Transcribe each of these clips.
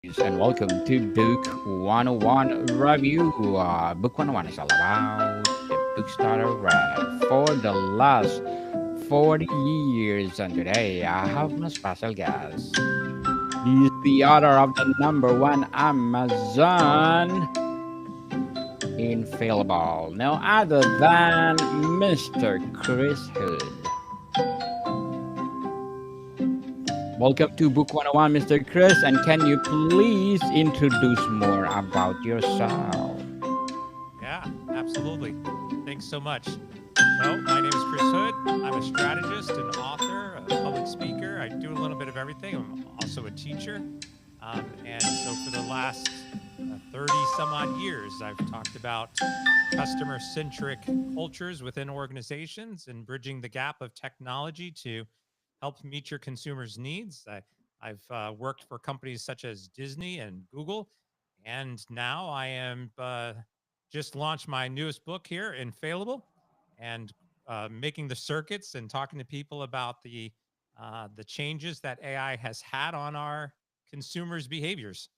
and welcome to Book 101 Review. Book 101 is all about the books that I read for the last 40 years. And today I have my special guest. He's the author of the number one Amazon Infallible, no other than Mr. Chris Hood. Welcome to Book 101, Mr. Chris, and can you please introduce more about yourself? Yeah, absolutely. Thanks so much. So, my name is Chris Hood. I'm a strategist, an author, a public speaker. I do a little bit of everything. I'm also a teacher. And so, for the last 30 some odd years, I've talked about customer centric cultures within organizations and bridging the gap of technology to help meet your consumers' needs. I've worked for companies such as Disney and Google, and now I am just launched my newest book here, Infallible, and making the circuits and talking to people about the changes that AI has had on our consumers' behaviors.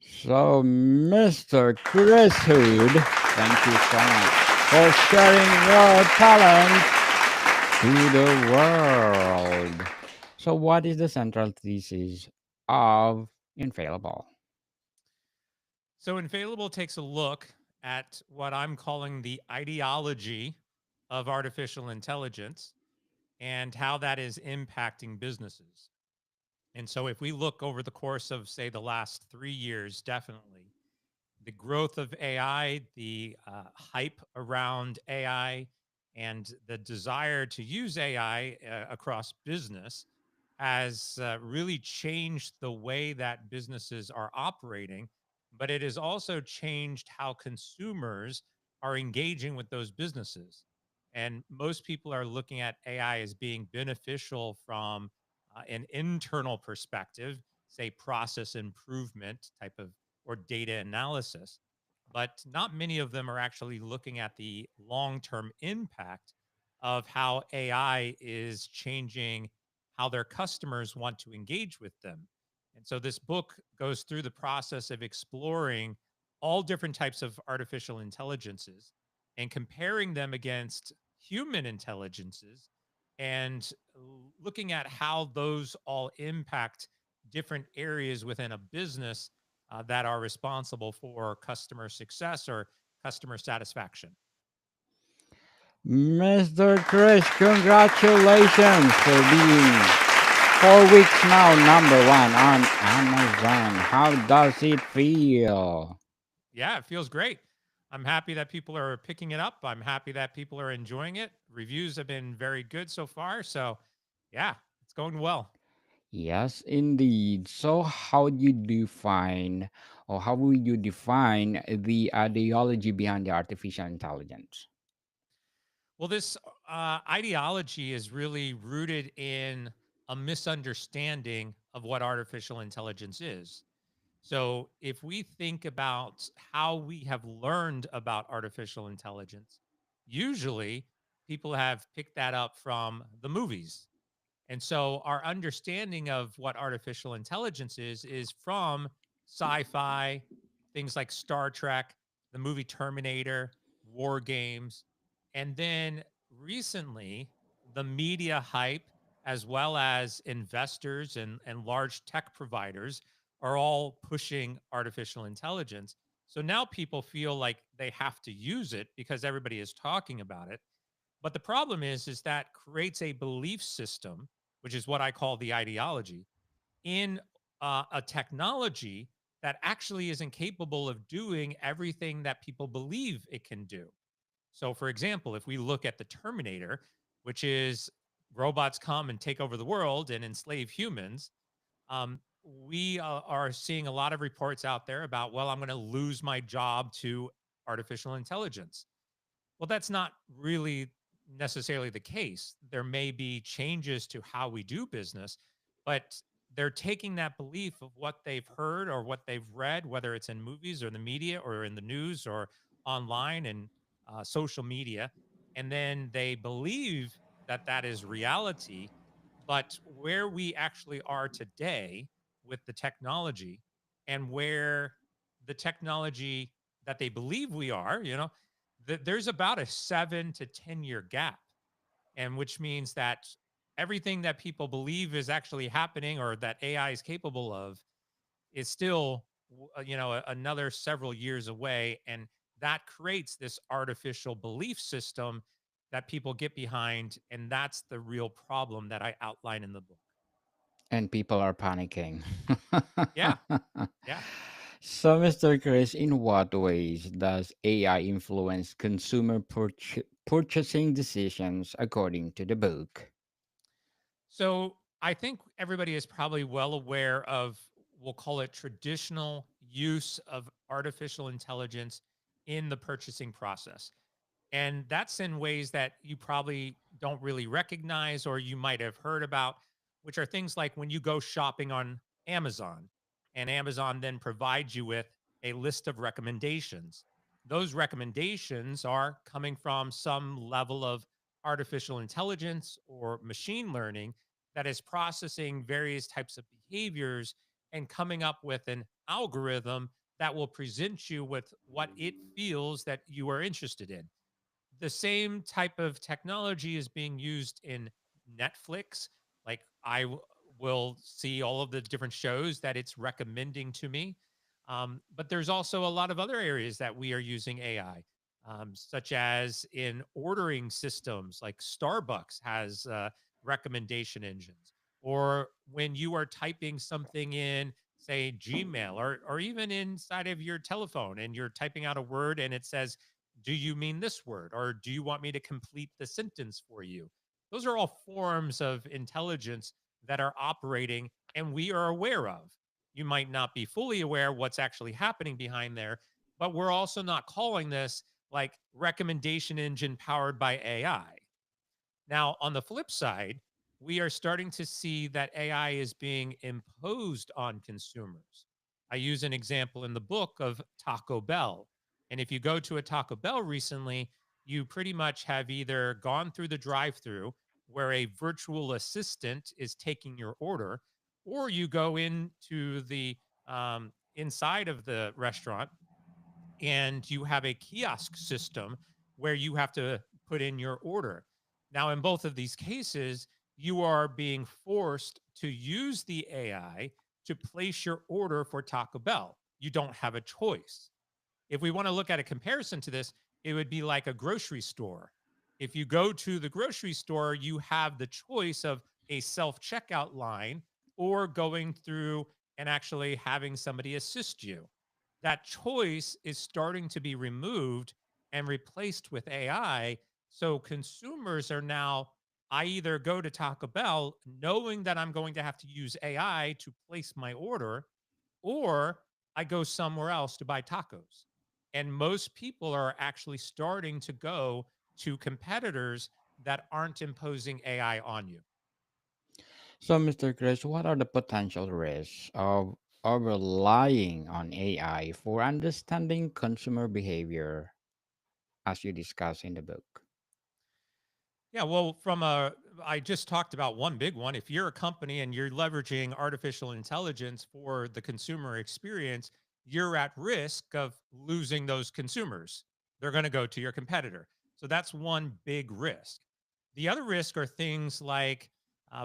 So, Mr. Chris Hood, thank you so much for sharing your talent to the world. So, what is the central thesis of Infallible? So, Infallible takes a look at what I'm calling the ideology of artificial intelligence and how that is impacting businesses. And so, if we look over the course of, say, the last 3 years, definitely the growth of AI, the hype around AI, and the desire to use AI across business has really changed the way that businesses are operating, but it has also changed how consumers are engaging with those businesses. And most people are looking at AI as being beneficial from an internal perspective, say process improvement type of or data analysis. But not many of them are actually looking at the long term impact of how AI is changing how their customers want to engage with them. And so this book goes through the process of exploring all different types of artificial intelligences and comparing them against human intelligences and looking at how those all impact different areas within a business that are responsible for customer success or customer satisfaction. Mr. Chris, congratulations for being 4 weeks now number one on Amazon. How does it feel? Yeah, it feels great. I'm happy that people are picking it up. I'm happy that people are enjoying it. Reviews have been very good so far. So, yeah, it's going well. Yes, indeed. So, how do you define, or how will you define the ideology behind the artificial intelligence? Well, this ideology is really rooted in a misunderstanding of what artificial intelligence is. So, if we think about how we have learned about artificial intelligence, usually people have picked that up from the movies. And so, our understanding of what artificial intelligence is from sci fi, things like Star Trek, the movie Terminator, war games. And then recently, the media hype, as well as investors and large tech providers, are all pushing artificial intelligence. So now people feel like they have to use it because everybody is talking about it. But the problem is that creates a belief system, which is what I call the ideology, in a technology that actually isn't capable of doing everything that people believe it can do. So, for example, if we look at the Terminator, which is robots come and take over the world and enslave humans, we are seeing a lot of reports out there about, well, I'm going to lose my job to artificial intelligence. Well, that's not really necessarily the case. There may be changes to how we do business, but they're taking that belief of what they've heard or what they've read, whether it's in movies or the media or in the news or online and social media, and then they believe that that is reality. But where we actually are today, with the technology and where the technology that they believe we are, there's about a 7 to 10 year gap. And which means that everything that people believe is actually happening or that AI is capable of is still, another several years away. And that creates this artificial belief system that people get behind. And that's the real problem that I outline in the book. And people are panicking. Yeah. Yeah. So, Mr. Chris, in what ways does AI influence consumer purchasing decisions according to the book? So I think everybody is probably well aware of, we'll call it traditional use of artificial intelligence in the purchasing process. And that's in ways that you probably don't really recognize or you might have heard about, which are things like when you go shopping on Amazon and Amazon then provides you with a list of recommendations. Those recommendations are coming from some level of artificial intelligence or machine learning that is processing various types of behaviors and coming up with an algorithm that will present you with what it feels that you are interested in. The same type of technology is being used in Netflix. Like will see all of the different shows that it's recommending to me. But there's also a lot of other areas that we are using AI, such as in ordering systems, like Starbucks has recommendation engines, or when you are typing something in, say, Gmail, or even inside of your telephone and you're typing out a word and it says, do you mean this word? Or do you want me to complete the sentence for you? Those are all forms of intelligence that are operating and we are aware of. You might not be fully aware what's actually happening behind there, but we're also not calling this like recommendation engine powered by AI. Now, on the flip side, we are starting to see that AI is being imposed on consumers. I use an example in the book of Taco Bell. And if you go to a Taco Bell recently, you pretty much have either gone through the drive through where a virtual assistant is taking your order, or you go into the inside of the restaurant and you have a kiosk system where you have to put in your order. Now, in both of these cases, you are being forced to use the AI to place your order for Taco Bell. You don't have a choice. If we want to look at a comparison to this, it would be like a grocery store. If you go to the grocery store, you have the choice of a self checkout line or going through and actually having somebody assist you. That choice is starting to be removed and replaced with AI. So consumers are now, I either go to Taco Bell knowing that I'm going to have to use AI to place my order, or I go somewhere else to buy tacos. And most people are actually starting to go to competitors that aren't imposing AI on you. So, Mr. Chris, what are the potential risks of relying on AI for understanding consumer behavior as you discuss in the book? Yeah, well, I just talked about one big one. If you're a company and you're leveraging artificial intelligence for the consumer experience, you're at risk of losing those consumers. They're going to go to your competitor. So that's one big risk. The other risk are things like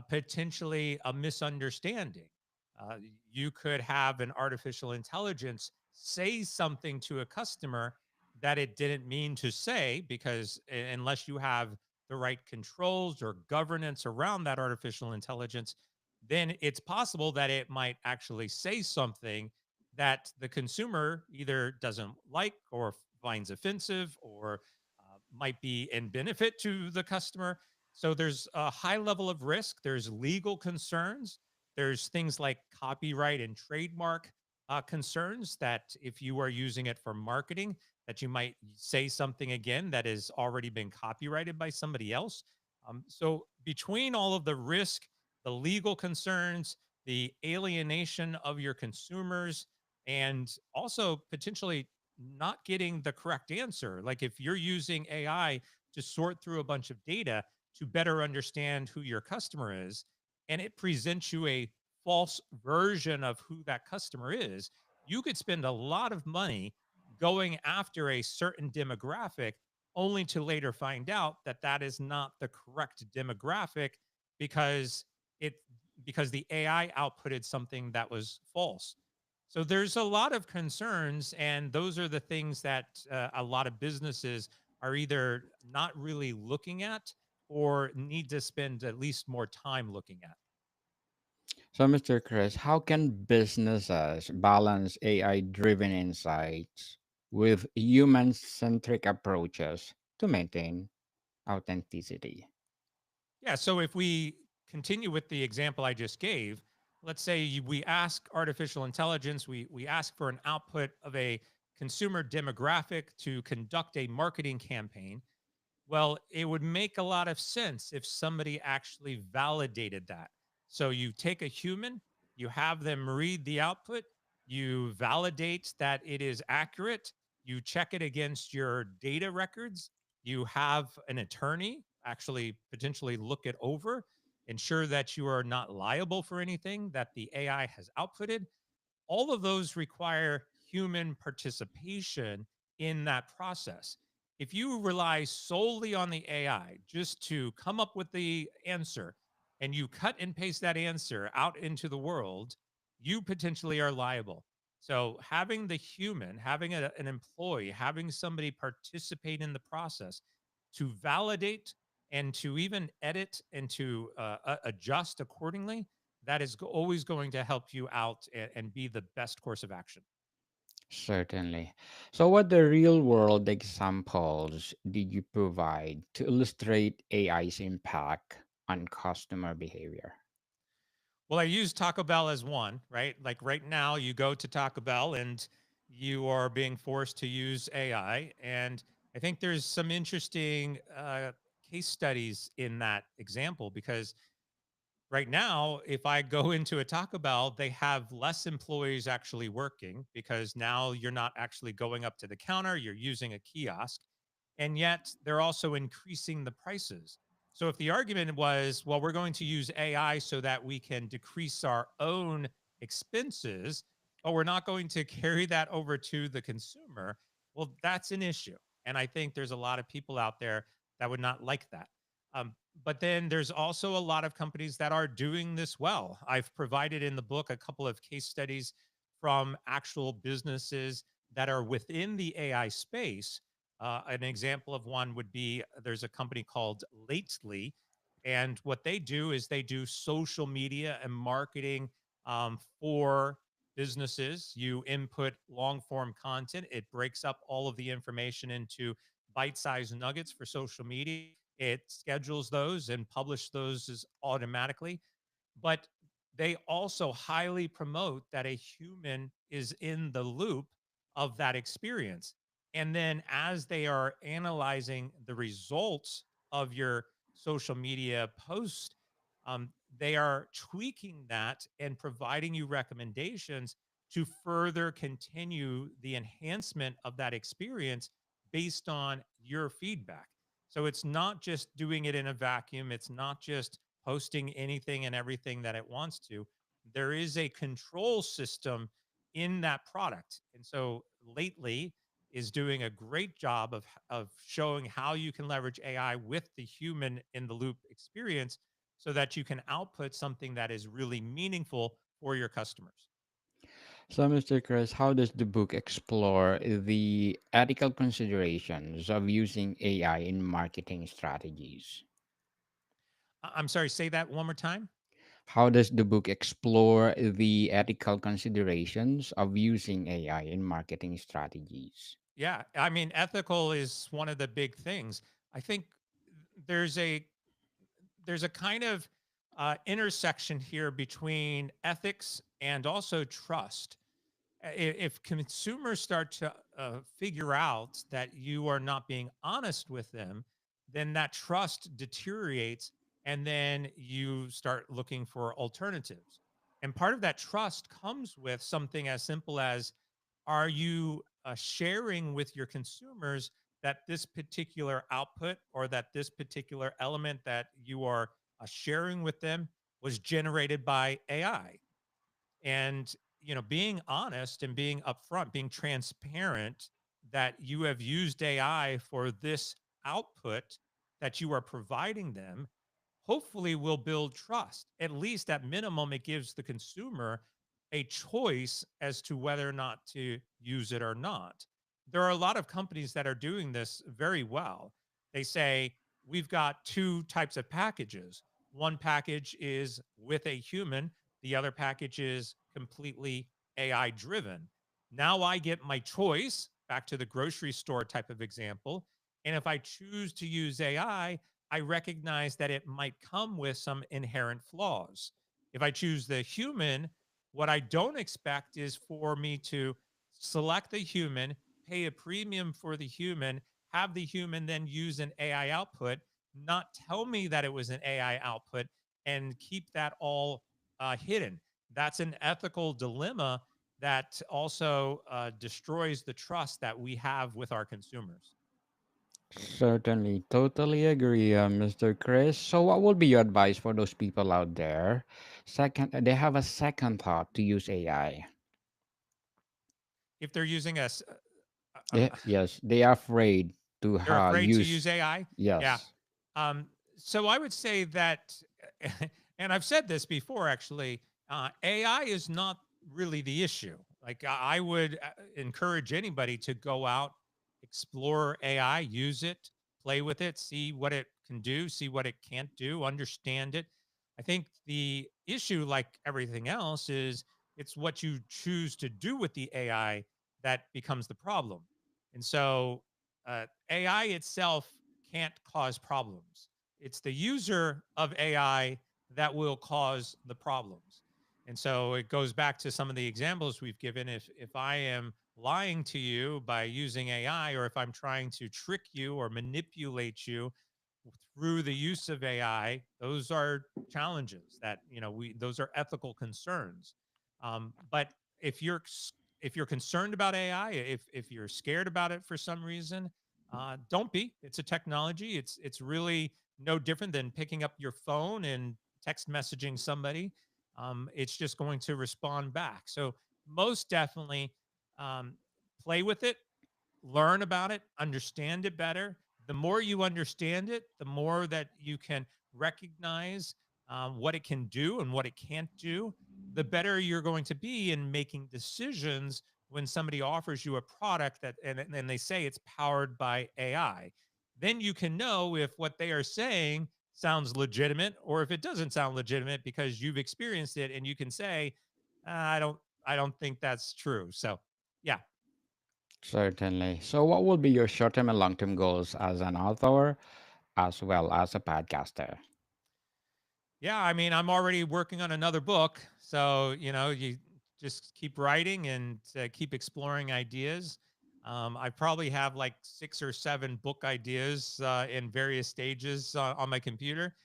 potentially a misunderstanding. Uh, you could have an artificial intelligence say something to a customer that it didn't mean to say, because unless you have the right controls or governance around that artificial intelligence, then it's possible that it might actually say something that the consumer either doesn't like or finds offensive, or might be in benefit to the customer. So there's a high level of risk. There's legal concerns. There's things like copyright and trademark concerns that if you are using it for marketing, that you might say something again that has already been copyrighted by somebody else. So between all of the risk, the legal concerns, the alienation of your consumers, and also potentially not getting the correct answer. Like if you're using AI to sort through a bunch of data to better understand who your customer is, and it presents you a false version of who that customer is, you could spend a lot of money going after a certain demographic only to later find out that that is not the correct demographic because it because the AI outputted something that was false. So there's a lot of concerns, and those are the things that a lot of businesses are either not really looking at or need to spend at least more time looking at. So, Mr. Chris, how can businesses balance AI driven insights with human centric approaches to maintain authenticity? Yeah. So if we continue with the example I just gave, let's say we ask artificial intelligence, we ask for an output of a consumer demographic to conduct a marketing campaign. Well, it would make a lot of sense if somebody actually validated that. So you take a human, you have them read the output, you validate that it is accurate, you check it against your data records, you have an attorney actually potentially look it over, ensure that you are not liable for anything that the AI has outputted. All of those require human participation in that process. If you rely solely on the AI just to come up with the answer and you cut and paste that answer out into the world, you potentially are liable. So, having the human, having an employee, having somebody participate in the process to validate and to even edit and to adjust accordingly, that is always going to help you out and be the best course of action. Certainly. So, what the real world examples did you provide to illustrate AI's impact on customer behavior? Well, I use Taco Bell as one, right? Like right now, you go to Taco Bell and you are being forced to use AI. And I think there's some interesting case studies in that example because right now, if I go into a Taco Bell, they have less employees actually working because now you're not actually going up to the counter, you're using a kiosk. And yet they're also increasing the prices. So if the argument was, well, we're going to use AI so that we can decrease our own expenses, but we're not going to carry that over to the consumer, well, that's an issue. And I think there's a lot of people out there that would not like that. But then there's also a lot of companies that are doing this well. I've provided in the book a couple of case studies from actual businesses that are within the AI space. An example of one would be there's a company called Lately, and what they do is they do social media and marketing for businesses. You input long form content, it breaks up all of the information into bite sized nuggets for social media. It schedules those and publish those as automatically. But they also highly promote that a human is in the loop of that experience. And then as they are analyzing the results of your social media post, they are tweaking that and providing you recommendations to further continue the enhancement of that experience based on your feedback. So it's not just doing it in a vacuum, it's not just posting anything and everything that it wants to. There is a control system in that product. And so lately is doing a great job of showing how you can leverage AI with the human in the loop experience so that you can output something that is really meaningful for your customers. So, Mr. Chris, how does the book explore the ethical considerations of using AI in marketing strategies? I'm sorry, say that one more time. How does the book explore the ethical considerations of using AI in marketing strategies? Yeah, I mean, ethical is one of the big things. I think there's a there's a kind of intersection here between ethics and also trust. If consumers start to figure out that you are not being honest with them, then that trust deteriorates, and then you start looking for alternatives. And part of that trust comes with something as simple as, are you sharing with your consumers that this particular output or that this particular element that you are sharing with them was generated by AI? And, being honest and being upfront, being transparent that you have used AI for this output that you are providing them, hopefully will build trust. At least at minimum, it gives the consumer a choice as to whether or not to use it or not. There are a lot of companies that are doing this very well. They say, we've got two types of packages. One package is with a human, the other package is completely AI driven. Now I get my choice, back to the grocery store type of example. And if I choose to use I recognize that it might come with some inherent flaws. If I choose the human, what I don't expect is for me to select the human, pay a premium for the human, have the human then use an AI output, not tell me that it was an AI output, and keep that all hidden. That's an ethical dilemma that also destroys the trust that we have with our consumers. Certainly, totally agree, Mr. Chris. So, what would be your advice for those people out there? Second, they have a second thought to use AI. If they're using Yes, they are afraid to they're afraid to use. use AI. Yeah. Yes, So I would say that, and I've said this before actually, AI is not really the issue. Like I would encourage anybody to go out, explore AI, use it, play with it, see what it can do, see what it can't do, understand it. I think the issue, like everything else, is it's what you choose to do with the AI that becomes the problem. And so AI itself can't cause problems. It's the user of AI that will cause the problems. And so it goes back to some of the examples we've given. If I am lying to you by using AI, or if I'm trying to trick you or manipulate you through the use of AI, those are challenges that we those are ethical concerns. But if you're if you're concerned about AI, if you're scared about it for some reason, don't be. It's a technology. It's really no different than picking up your phone and text messaging somebody. It's just going to respond back. So most definitely, um, play with it, learn about it, understand it better. The more you understand it, the more that you can recognize what it can do and what it can't do, the better you're going to be in making decisions when somebody offers you a product that and they say it's powered by AI. Then you can know if what they are saying sounds legitimate or if it doesn't sound legitimate because you've experienced it and you can say, I don't think that's true. So yeah. certainly. So, what will be your short term and long term goals as an author as well as a podcaster? Yeah, I mean, I'm already working on another book. So, you just keep writing and keep exploring ideas. I probably have like 6 or 7 book ideas in various stages on my computer.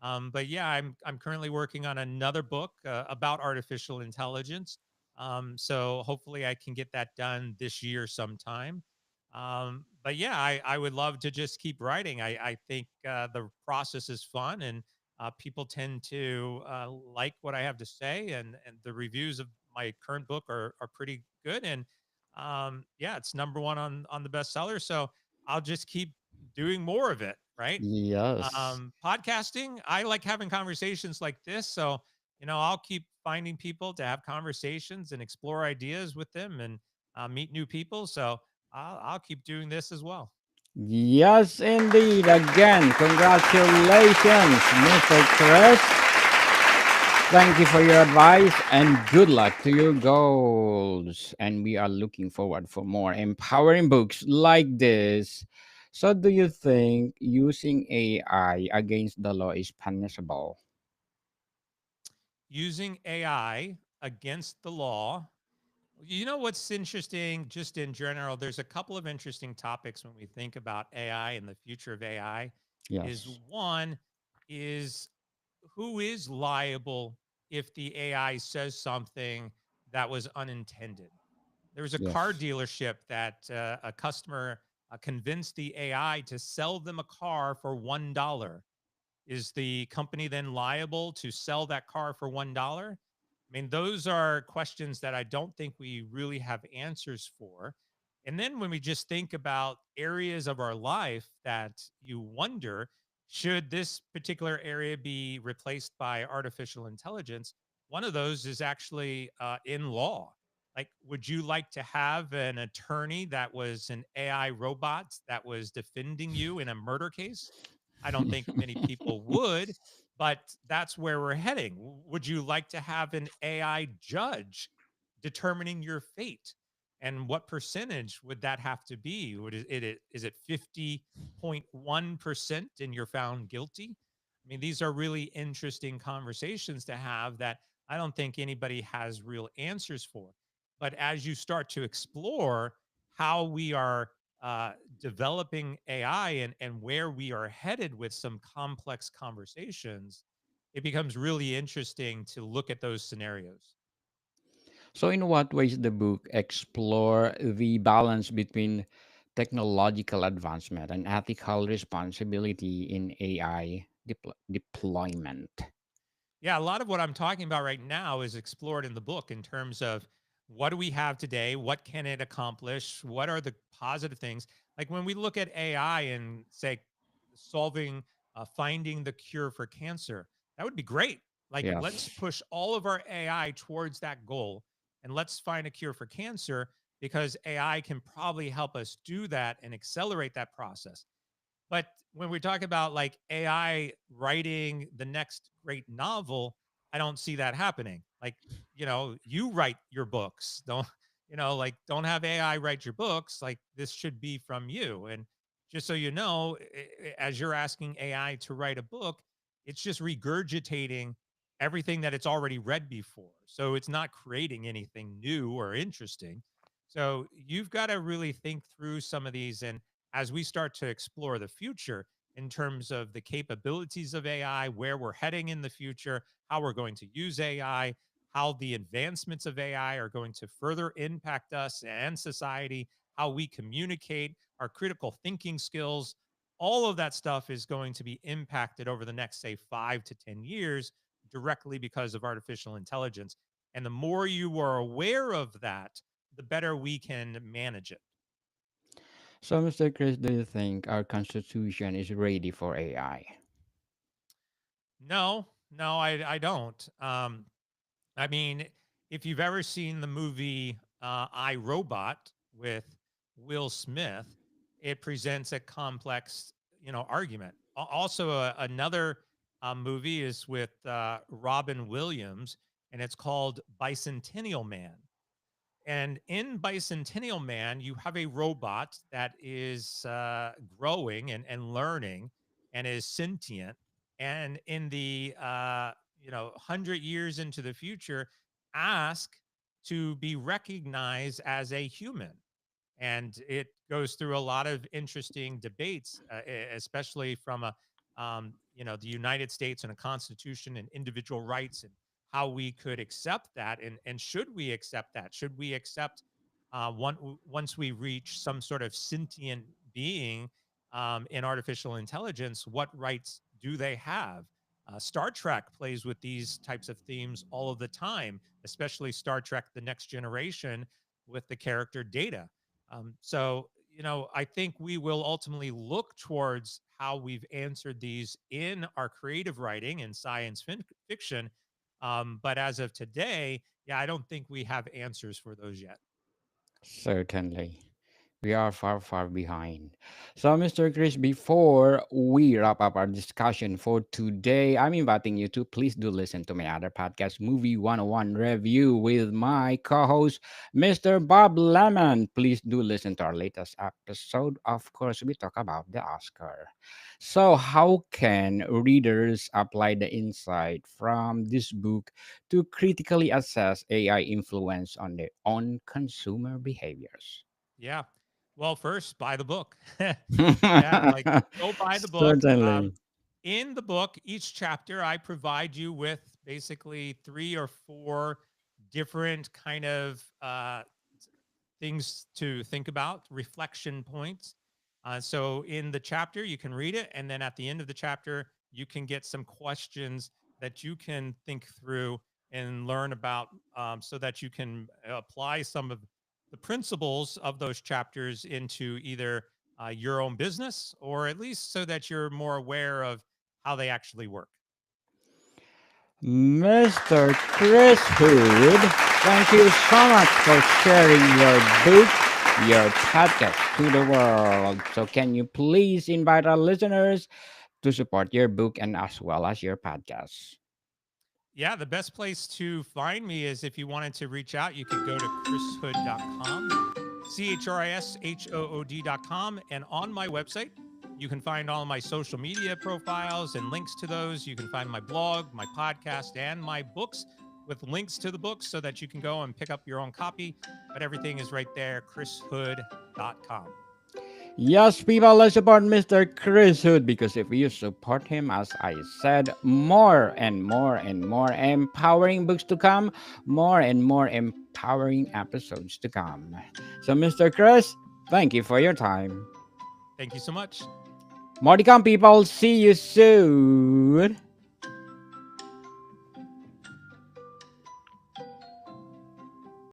But yeah, I'm currently working on another book about artificial intelligence. So hopefully I can get that done this year sometime. But yeah, I would love to just keep writing. I think the process is fun and people tend to like what I have to say, and the reviews of my current book are pretty good. And yeah, it's number one on the bestseller. So I'll just keep doing more of it. Right. Yes. Podcasting, I like having conversations like this. So I'll keep finding people to have conversations and explore ideas with them and meet new people. So I'll keep doing this as well. Yes, indeed. Again, congratulations, Mr. Chris. Thank you for your advice and good luck to your goals. And we are looking forward for more empowering books like this. So, do you think using AI against the law is punishable? Using AI against the law. You know what's interesting, just in general, there's a couple of interesting topics when we think about AI and the future of AI. Is Yes. one is who is liable if the AI says something that was unintended? There was a car Yes. dealership that a customer convinced the AI to sell them a car for $1. Is the company then liable to sell that car for $1? I mean, those are questions that I don't think we really have answers for. And then when we just think about areas of our life that you wonder, should this particular area be replaced by artificial intelligence? One of those is actually in law. Like, would you like to have an attorney that was an AI robot that was defending you in a murder case? I don't think many people would, but that's where we're heading. Would you like to have an AI judge determining your fate? And what percentage would that have to be? Is it 50.1% and you're found guilty? I mean, these are really interesting conversations to have that I don't think anybody has real answers for. But as you start to explore how we are uh, developing AI and where we are headed with some complex conversations, it becomes really interesting to look at those scenarios. So, in what ways the book explore the balance between technological advancement and ethical responsibility in AI deployment? Yeah, a lot of what I'm talking about right now is explored in the book in terms of what do we have today? What can it accomplish? What are the positive things? Like when we look at AI and say solving, finding the cure for cancer, that would be great. Like, let's Yes. push all of our AI towards that goal and let's find a cure for cancer because AI can probably help us do that and accelerate that process. But when we talk about like AI writing the next great novel, I don't see that happening. Like, you write your books. Don't, like don't have AI write your books. Like this should be from you. And just so you know, as you're asking AI to write a book, it's just regurgitating everything that it's already read before. So it's not creating anything new or interesting. So you've got to really think through some of these and as we start to explore the future in terms of the capabilities of AI, where we're heading in the future, how we're going to use AI, how the advancements of AI are going to further impact us and society, how we communicate, our critical thinking skills, all of that stuff is going to be impacted over the next, say, 5 to 10 years directly because of artificial intelligence. And the more you are aware of that, the better we can manage it. So, Mr. Chris, do you think our Constitution is ready for AI? No, no, I don't. I mean, if you've ever seen the movie I Robot with Will Smith, it presents a complex, argument. Also, another movie is with Robin Williams, and it's called Bicentennial Man. And in Bicentennial Man, you have a robot that is growing and learning and is sentient. And in the 100 years into the future, ask to be recognized as a human. And it goes through a lot of interesting debates, especially from the United States and a constitution and individual rights and how we could accept that and should we accept that? Should we accept once we reach some sort of sentient being in artificial intelligence, what rights do they have? Star Trek plays with these types of themes all of the time, especially Star Trek: The Next Generation with the character Data. I think we will ultimately look towards how we've answered these in our creative writing and science fiction. But as of today, yeah, I don't think we have answers for those yet. Certainly. We are far, far behind. So, Mr. Chris, before we wrap up our discussion for today, I'm inviting you to please do listen to my other podcast, Movie 101 Review, with my co host, Mr. Bob Lemon. Please do listen to our latest episode. Of course, we talk about the Oscar. So, how can readers apply the insight from this book to critically assess AI influence on their own consumer behaviors? Yeah. Well, first, buy the book. Yeah, like go buy the book. Certainly. In the book, each chapter, I provide you with basically 3 or 4 different kind of things to think about, reflection points. So in the chapter, you can read it. And then at the end of the chapter, you can get some questions that you can think through. and learn about so that you can apply some of the principles of those chapters into either your own business, or at least so that you're more aware of how they actually work. Mr. Chris Hood, thank you so much for sharing your book, your podcast to the world. So, can you please invite our listeners to support your book and as well as your podcast? Yeah, the best place to find me is if you wanted to reach out, you could go to chrishood.com, CHRISHOOD.com. And on my website, you can find all my social media profiles and links to those. You can find my blog, my podcast, and my books with links to the books so that you can go and pick up your own copy. But everything is right there, chrishood.com. Yes, people, let's support Mr. Chris Hood because if you support him, as I said, more and more and more empowering books to come, more and more empowering episodes to come. So, Mr. Chris, thank you for your time. Thank you so much. More to come, people. See you soon.